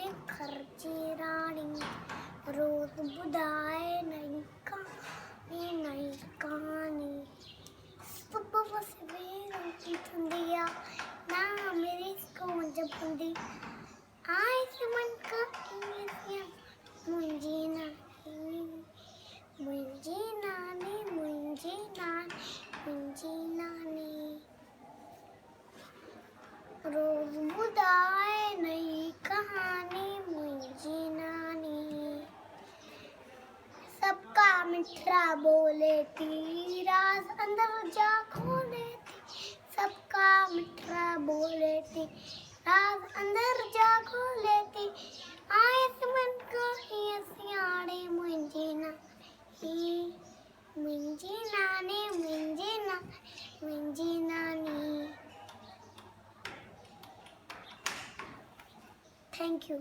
खर्ची राणी रोज ॿुधाए नई कहानी सुबुह सवेरे उथंदी आ ना मेरी स्कूल जपंदी आयुष्मान का मुंहिंजी नानी मुंहिंजी नानी मुंहिंजी नानी मुंहिंजी नानी रोज ॿुधाए नई कहानी मुंहिंजी नानी सबका मिठड़ा बोले थी राज अंदर जा खोले थी सबका मिठड़ा बोले थी राज अंदर जा खोले थी आयुष्मान को ही सियाणे मुंहिंजी नानी मुंहिंजी नानी मुंहिंजी नानी मुंहिंजी नानी। Thank you.